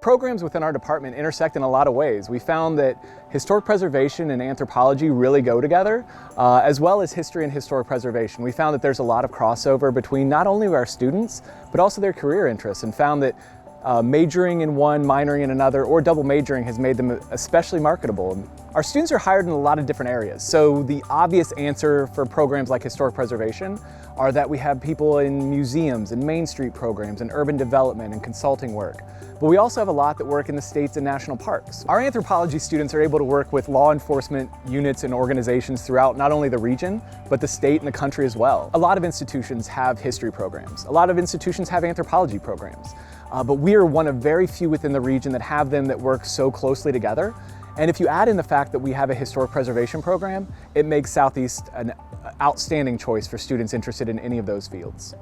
programs within our department intersect in a lot of ways. We found that historic preservation and anthropology really go together, as well as history and historic preservation. We found that there's a lot of crossover between not only our students, but also their career interests, and found that majoring in one, minoring in another, or double majoring has made them especially marketable. Our students are hired in a lot of different areas, so the obvious answer for programs like historic preservation are that we have people in museums and Main Street programs and urban development and consulting work. But we also have a lot that work in the states and national parks. Our anthropology students are able to work with law enforcement units and organizations throughout not only the region, but the state and the country as well. A lot of institutions have history programs. A lot of institutions have anthropology programs. But we are one of very few within the region that have them that work so closely together. And if you add in the fact that we have a historic preservation program, it makes Southeast an outstanding choice for students interested in any of those fields.